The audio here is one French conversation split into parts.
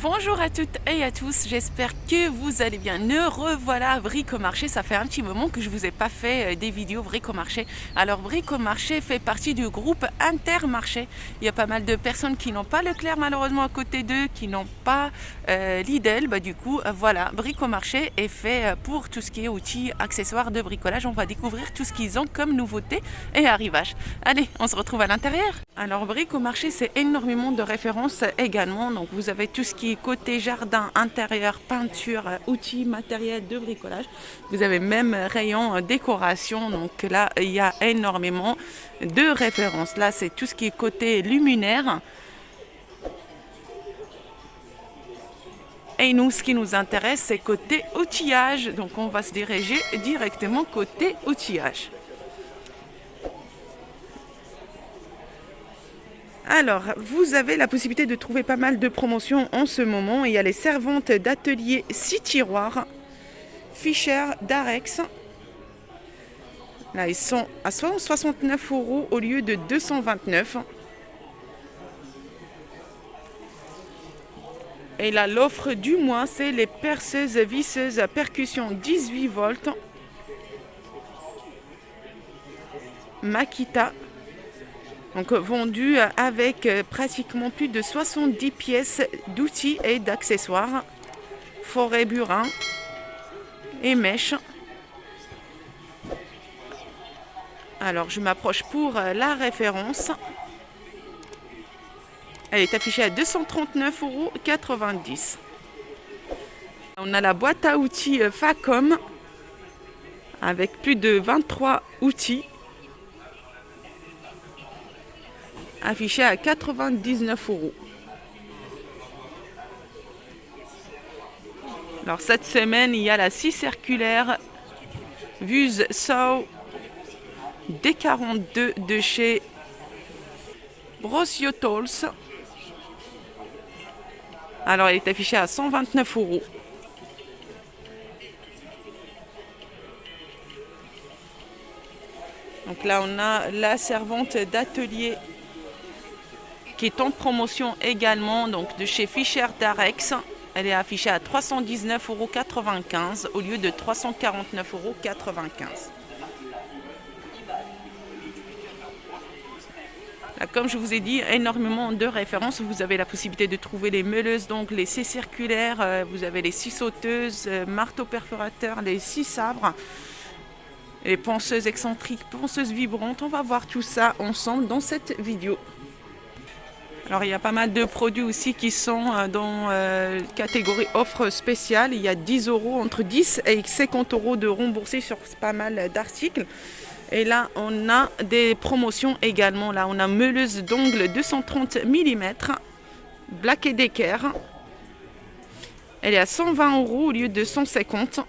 Bonjour à toutes et à tous, j'espère que vous allez bien. Ne revoilà Bricomarché, ça fait un petit moment que je vous ai pas fait des vidéos Bricomarché. Alors Bricomarché fait partie du groupe Intermarché. Il y a pas mal de personnes qui n'ont pas Leclerc malheureusement à côté d'eux, qui n'ont pas Lidl. Du coup, voilà, Bricomarché est fait pour tout ce qui est outils, accessoires de bricolage. On va découvrir tout ce qu'ils ont comme nouveauté et arrivage. Allez, on se retrouve à l'intérieur. Alors Bricomarché, c'est énormément de références également. Donc vous avez tout ce qui est côté jardin, intérieur, peinture, outils, matériel de bricolage. Vous avez même rayon décoration. Donc là, il y a énormément de références. Là, c'est tout ce qui est côté luminaire. Et nous, ce qui nous intéresse, c'est côté outillage. Donc on va se diriger directement côté outillage. Alors, vous avez la possibilité de trouver pas mal de promotions en ce moment. Il y a les servantes d'atelier 6 tiroirs, Fischer d'Arex. Là, ils sont à 169 € au lieu de 229. Et là, l'offre du mois, c'est les perceuses visseuses à percussion 18 volts. Makita. Donc vendu avec pratiquement plus de 70 pièces d'outils et d'accessoires. Forêt burin et mèche. Alors je m'approche pour la référence. Elle est affichée à 239,90 €. On a la boîte à outils Facom avec plus de 23 outils. Affiché à 99 €. Alors cette semaine, il y a la scie circulaire Vuse Saw D42 de chez Brosio Tools. Alors elle est affichée à 129 €. Donc là on a la servante d'atelier qui est en promotion également, donc de chez Fischer d'Arex. Elle est affichée à 319,95 € au lieu de 349,95 €. Là, comme je vous ai dit, énormément de références. Vous avez la possibilité de trouver les meuleuses, donc les scies circulaires, vous avez les scies sauteuses, marteaux perforateurs, les scies sabres, les ponceuses excentriques, ponceuses vibrantes. On va voir tout ça ensemble dans cette vidéo. Alors il y a pas mal de produits aussi qui sont dans catégorie offre spéciale. Il y a 10 €, entre 10 et 50 € de remboursés sur pas mal d'articles. Et là on a des promotions également. Là on a meuleuse d'ongles 230 mm, Black & Decker. Elle est à 120 € au lieu de 150 €.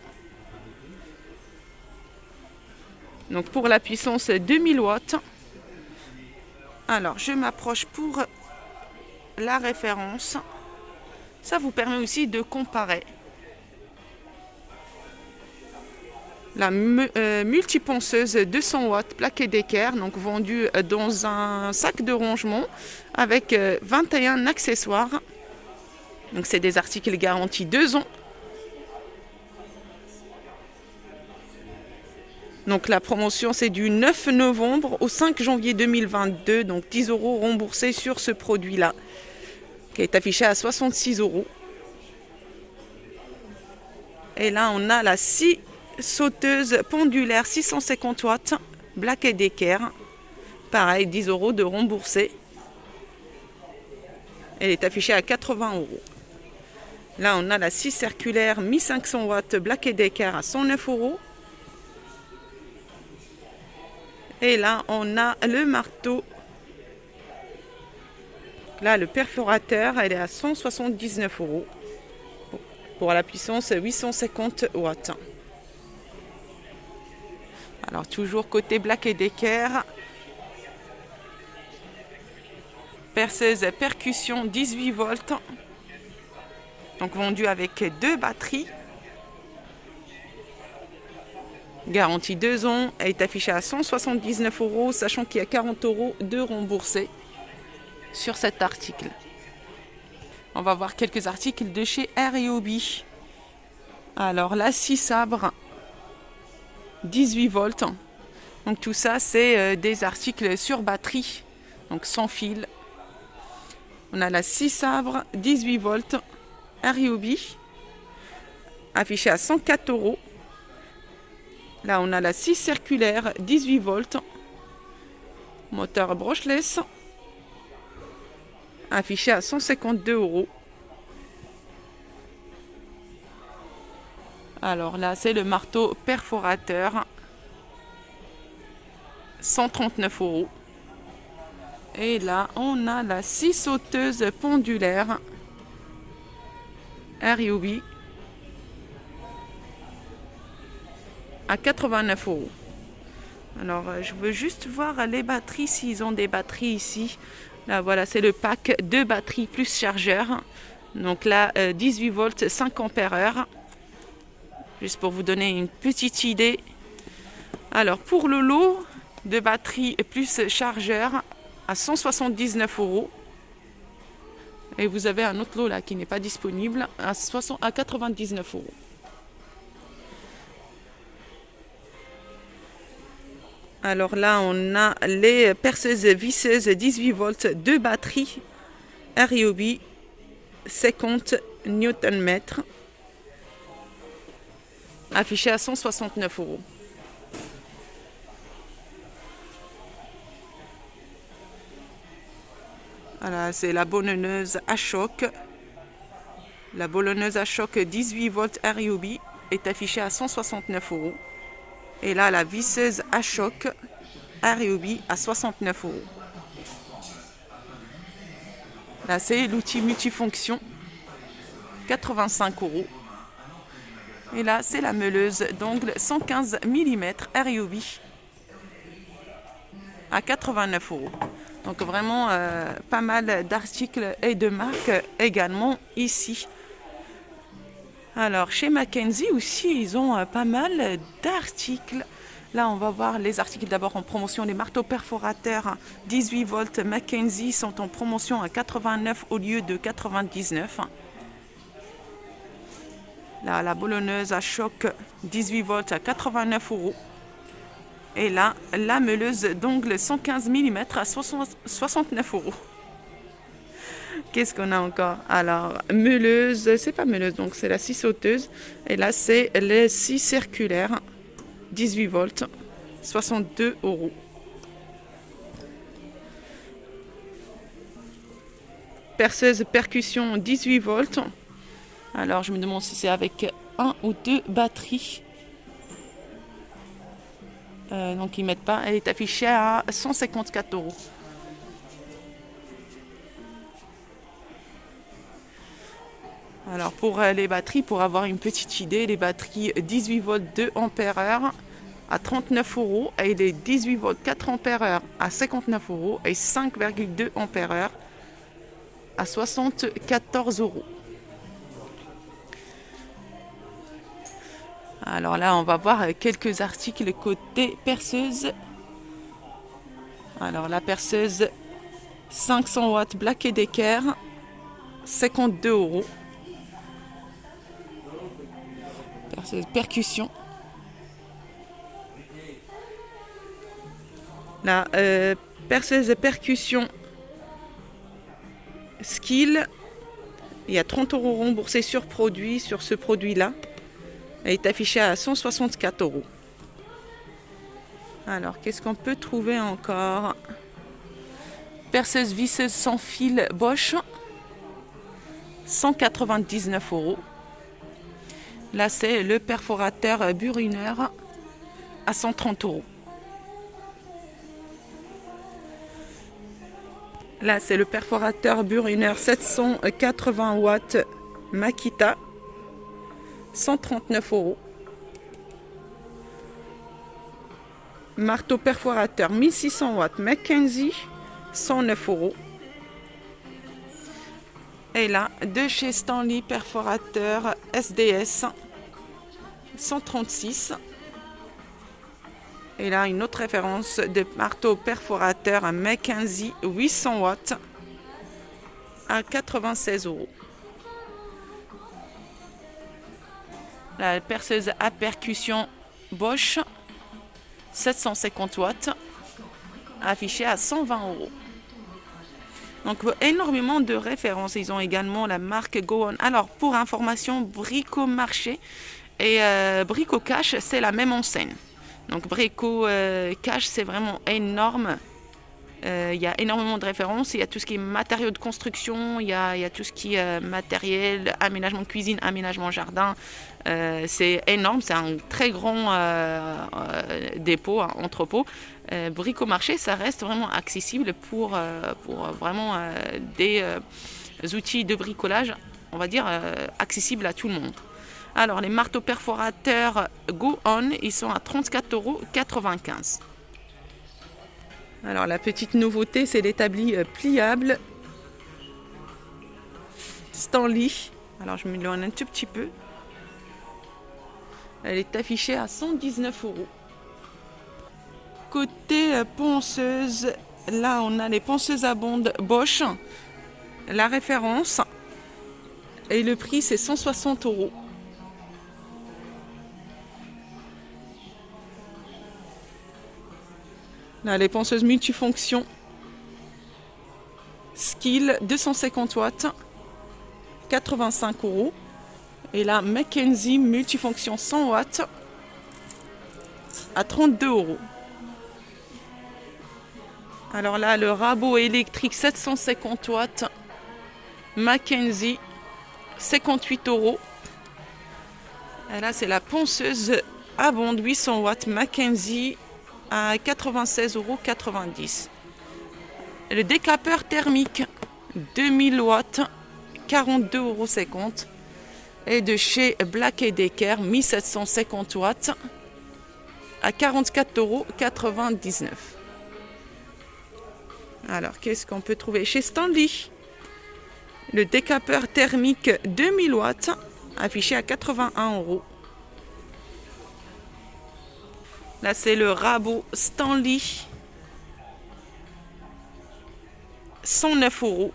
Donc pour la puissance 2000 watts. Alors je m'approche pour la référence. Ça vous permet aussi de comparer. La multiponceuse 200 watts Black & Decker, donc vendue dans un sac de rangement avec 21 accessoires. Donc c'est des articles garantis 2 ans. Donc la promotion c'est du 9 novembre au 5 janvier 2022, donc 10 € remboursés sur ce produit-là, qui est affiché à 66 €. Et là on a la scie sauteuse pendulaire 650 watts Black & Decker. Pareil, 10 € de remboursé. Elle est affichée à 80 €. Là on a la scie circulaire 1500 watts Black & Decker à 109 €. Et là, on a le marteau. Là, le perforateur, elle est à 179 € pour la puissance 850 watts. Alors, toujours côté Black & Decker. Perceuse percussion 18 volts. Donc, vendue avec 2 batteries. Garantie 2 ans, elle est affichée à 179 €, sachant qu'il y a 40 € de remboursés sur cet article. On va voir quelques articles de chez Ryobi. Alors la scie sabre, 18 volts. Donc tout ça, c'est des articles sur batterie, donc sans fil. On a la scie sabre, 18 volts, Ryobi, affichée à 104 €. Là, on a la scie circulaire, 18 volts, moteur brushless, affiché à 152 €. Alors là, c'est le marteau perforateur, 139 €. Et là, on a la scie sauteuse pendulaire, Ryobi, à 89 €. Alors, je veux juste voir les batteries, s'ils ont des batteries ici. Là, voilà, c'est le pack 2 batteries plus chargeur. Donc là, 18 volts, 5 ampères-heure. Juste pour vous donner une petite idée. Alors, pour le lot de batteries plus chargeur, à 179 €. Et vous avez un autre lot là qui n'est pas disponible, à 99 €. Alors là, on a les perceuses visseuses 18 volts, 2 batteries, Ryobi, 50 Nm, affiché à 169 €. Voilà, c'est la boulonneuse à choc. La boulonneuse à choc 18 volts Ryobi est affichée à 169 €. Et là, la visseuse à choc Ryobi à 69 €. Là, c'est l'outil multifonction, 85 €. Et là, c'est la meuleuse d'ongles 115 mm Ryobi à 89 €. Donc vraiment pas mal d'articles et de marques également ici. Alors chez Mackenzie aussi, ils ont pas mal d'articles. Là, on va voir les articles d'abord en promotion. Les marteaux perforateurs 18 volts Mackenzie sont en promotion à 89 au lieu de 99. Là, la boulonneuse à choc 18 volts à 89 €. Et là, la meuleuse d'ongles 115 mm à 69 €. Qu'est-ce qu'on a encore? Alors, meuleuse, c'est pas meuleuse, donc c'est la scie sauteuse. Et là, c'est les scies circulaires, 18 volts, 62 €. Perceuse percussion, 18 volts. Alors, je me demande si c'est avec 1 ou 2 batteries. Donc ils mettent pas, elle est affichée à 154 €. Alors pour les batteries, pour avoir une petite idée, les batteries 18 volts 2 ampères-heure à 39 € et les 18 volts 4 ampères-heure à 59 € et 5,2 ampères-heure à 74 €. Alors là, on va voir quelques articles côté perceuse. Alors la perceuse 500 watts Black & Decker, 52 €. Perceuse percussion. La perceuse percussion Skill, il y a 30 € remboursés sur produit sur ce produit-là. Elle est affichée à 164 €. Alors, qu'est-ce qu'on peut trouver encore? Perceuse visseuse sans fil Bosch, 199 €. Là, c'est le perforateur Buriner à 130 €. Là, c'est le perforateur Buriner 780 watts Makita, 139 €. Marteau perforateur 1600 watts Mackenzie, 109 €. Et là, de chez Stanley perforateur SDS, 136 €. Et là, une autre référence de marteau perforateur Mackenzie 800 watts à 96 €. La perceuse à percussion Bosch, 750 watts, affichée à 120 €. Donc énormément de références. Ils ont également la marque Go On. Alors pour information, Bricomarché et Brico Cash, c'est la même enseigne. Donc Brico Cash, c'est vraiment énorme. Il y a énormément de références. Il y a tout ce qui est matériaux de construction, il y a tout ce qui est matériel, aménagement de cuisine, aménagement jardin. C'est énorme, c'est un très grand dépôt, entrepôt. Bricomarché, ça reste vraiment accessible pour vraiment des outils de bricolage, on va dire, accessibles à tout le monde. Alors, les marteaux perforateurs Go On, ils sont à 34,95 €. Alors, la petite nouveauté, c'est l'établi pliable Stanley. Alors, je m'éloigne un tout petit peu. Elle est affichée à 119 €. Côté ponceuse, là on a les ponceuses à bonde Bosch, la référence, et le prix c'est 160 €. Là les ponceuses multifonctions Skill 250 watts, 85 €. Et la Mackenzie multifonction 100 watts à 32 €. Alors là, le rabot électrique 750 watts, Mackenzie, 58 €. Et là, c'est la ponceuse à bonde 800 watts, Mackenzie, à 96,90 €. Le décapeur thermique 2000 watts, 42,50 €. Et de chez Black & Decker, 1750 watts, à 44,99 €. Alors, qu'est-ce qu'on peut trouver chez Stanley? Le décapeur thermique 2000 watts, affiché à 81 €. Là, c'est le rabot Stanley, 109 €.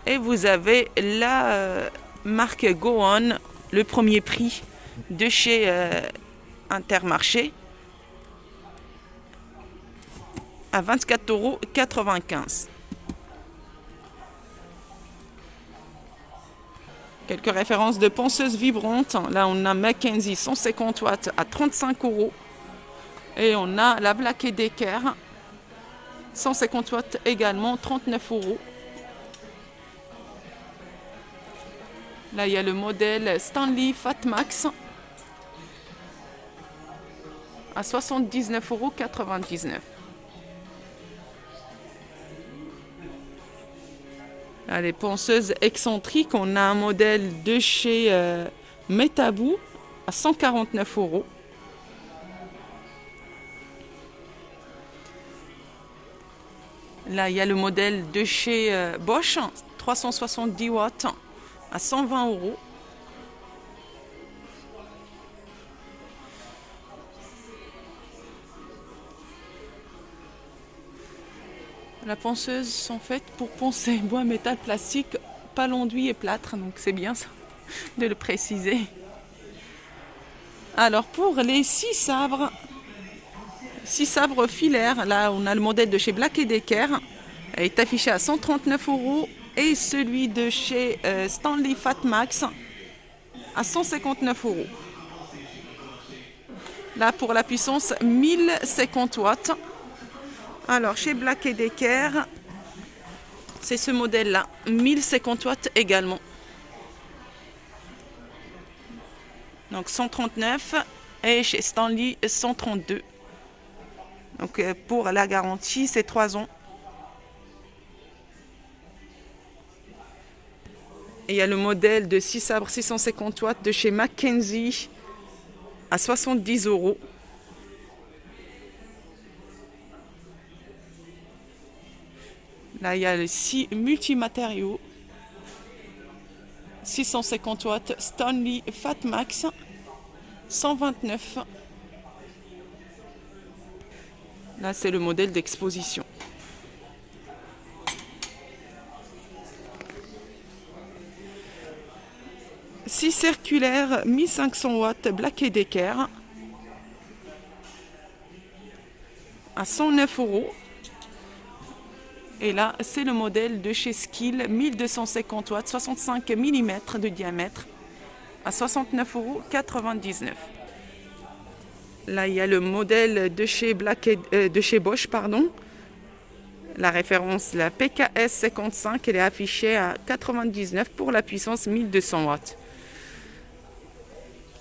Et vous avez la marque Go On, le premier prix de chez Intermarché, à 24,95 €. Quelques références de ponceuses vibrantes. Là, on a Mackenzie 150 watts à 35 €. Et on a la Black & Decker 150 watts également, 39 €. Là, il y a le modèle Stanley Fatmax à 79,99 €. Là, les ponceuses excentriques, on a un modèle de chez Metaboo à 149 €. Là, il y a le modèle de chez Bosch, 370 watts à 120 €. La ponceuse sont faites pour poncer bois, métal, plastique, pas l'enduit et plâtre, donc c'est bien ça de le préciser. Alors pour les 6 sabres filaires, là on a le modèle de chez Black & Decker, elle est affichée à 139 € et celui de chez Stanley Fatmax à 159 €. Là pour la puissance 1050 watts. Alors chez Black & Decker, c'est ce modèle-là, 1050 watts également. Donc 139 et chez Stanley 132. Donc pour la garantie, c'est 3 ans. Et il y a le modèle de 6 sabres 650 watts de chez Mackenzie à 70 €. Là, il y a les 6 multimatériaux. 650 watts Stanley Fatmax, 129. Là, c'est le modèle d'exposition. 6 circulaires 1500 watts Black & Decker à 109 €. Et là, c'est le modèle de chez Skil 1250 watts, 65 mm de diamètre à 69,99 €. Là, il y a le modèle de chez Bosch, pardon. La référence, la PKS 55, elle est affichée à 99 pour la puissance 1200 watts.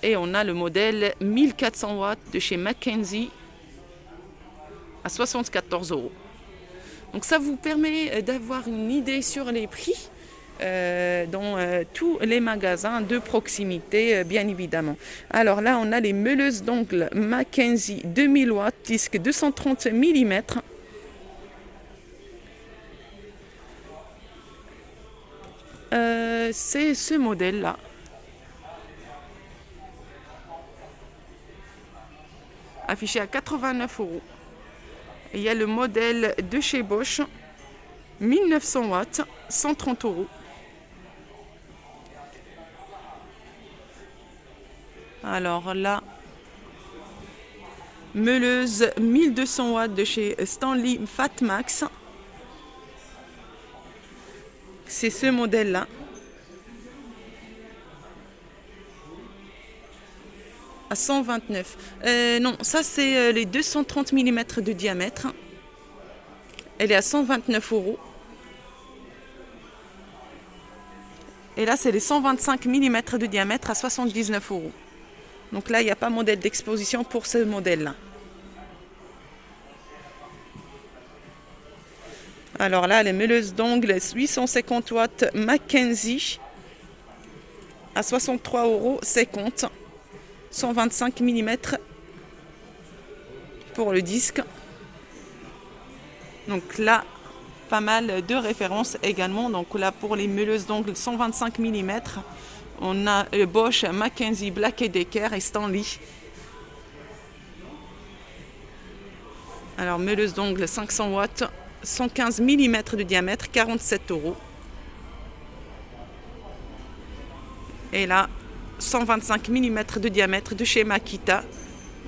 Et on a le modèle 1400 watts de chez Mackenzie à 74 €. Donc ça vous permet d'avoir une idée sur les prix dans tous les magasins de proximité, bien évidemment. Alors là, on a les meuleuses d'ongles Mackenzie 2000 watts, disque 230 mm. C'est ce modèle-là. Affiché à 89 €. Et il y a le modèle de chez Bosch, 1900 watts, 130 €. Alors là, meuleuse 1200 watts de chez Stanley Fatmax. C'est ce modèle-là. À 129. Non, ça c'est les 230 mm de diamètre. Elle est à 129 €. Et là, c'est les 125 mm de diamètre à 79 €. Donc là, il n'y a pas modèle d'exposition pour ce modèle-là. Alors là, les meuleuses d'ongles 850 watts Mackenzie à 63,50 €. 125 mm pour le disque. Donc là, pas mal de références également. Donc là, pour les meuleuses d'ongles 125 mm, on a Bosch, Mackenzie, Black & Decker et Stanley. Alors, meuleuse d'ongles 500 watts, 115 mm de diamètre, 47 €. Et là, 125 mm de diamètre de chez Makita,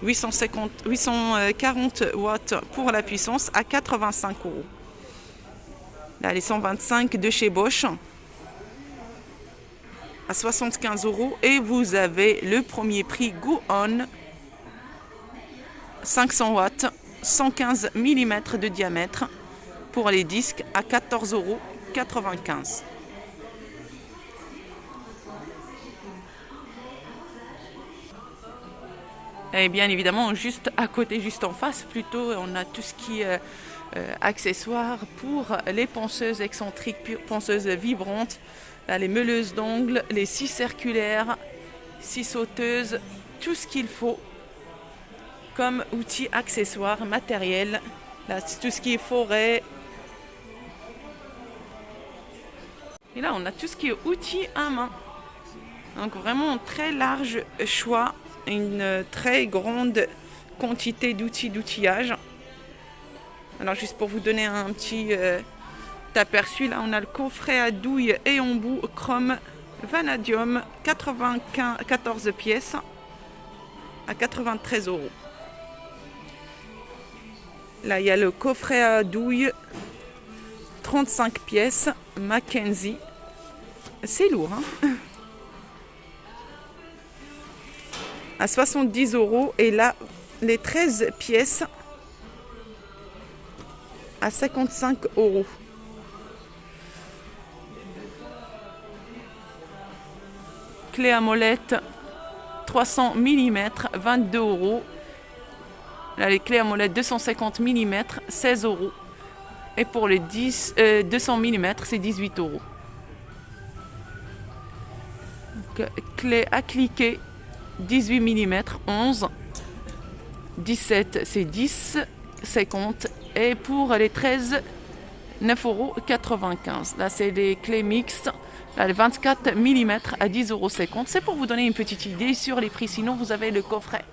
840 watts pour la puissance à 85 €. Là, les 125 de chez Bosch à 75 € et vous avez le premier prix Go On 500 watts, 115 mm de diamètre pour les disques à 14,95 €. Et bien évidemment, juste à côté, juste en face, plutôt, on a tout ce qui est accessoires pour les ponceuses excentriques, ponceuses vibrantes. Là, les meuleuses d'ongles, les scies circulaires, scies sauteuses, tout ce qu'il faut comme outils accessoires, matériel. Là, tout ce qui est forêt. Et là, on a tout ce qui est outils à main. Donc vraiment un très large choix, une très grande quantité d'outils d'outillage. Alors juste pour vous donner un petit aperçu, là on a le coffret à douille et embout chrome vanadium 94 pièces à 93 €. Là il y a le coffret à douille 35 pièces Mackenzie. C'est lourd, hein, à 70 € et là les 13 pièces à 55 €. Clé à molette 300 mm 22 €. Là les clés à molette 250 mm 16 € et pour les 200 mm c'est 18 €. Donc, clé à cliquer 18 mm 11, 17 c'est 10, 50 et pour les 13 9,95 €. Là c'est les clés mixtes, là les 24 mm à 10,50 €. C'est pour vous donner une petite idée sur les prix, sinon vous avez le coffret.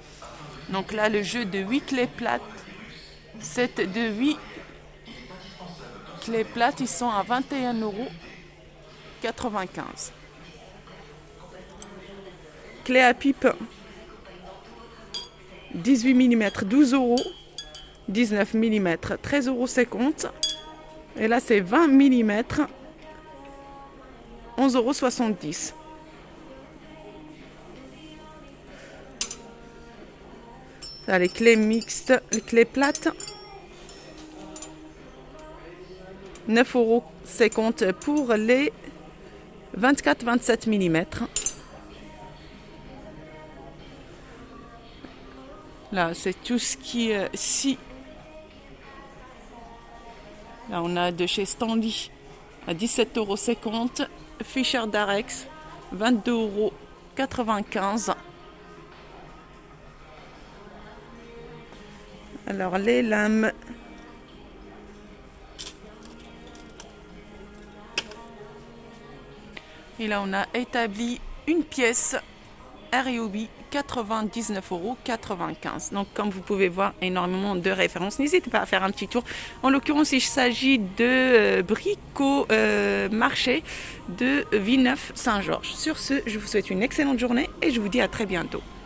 Donc là le jeu de 8 clés plates, set de 8 clés plates, ils sont à 21,95 €. Clé à pipe 18 mm, 12 euros. 19 mm, 13,50 €. Et là, c'est 20 mm, 11,70 €. Là, les clés mixtes, les clés plates, 9,50 € pour les 24-27 mm. Là, c'est tout ce qui est scie. Là, on a de chez Stanley à 17,50 €. Fisher Darex, 22,95 €. Alors, les lames. Et là, on a établi une pièce Ryobi, 99,95 €. Donc, comme vous pouvez voir, énormément de références. N'hésitez pas à faire un petit tour. En l'occurrence, il s'agit de Brico Marché de Villeneuve-Saint-Georges. Sur ce, je vous souhaite une excellente journée et je vous dis à très bientôt.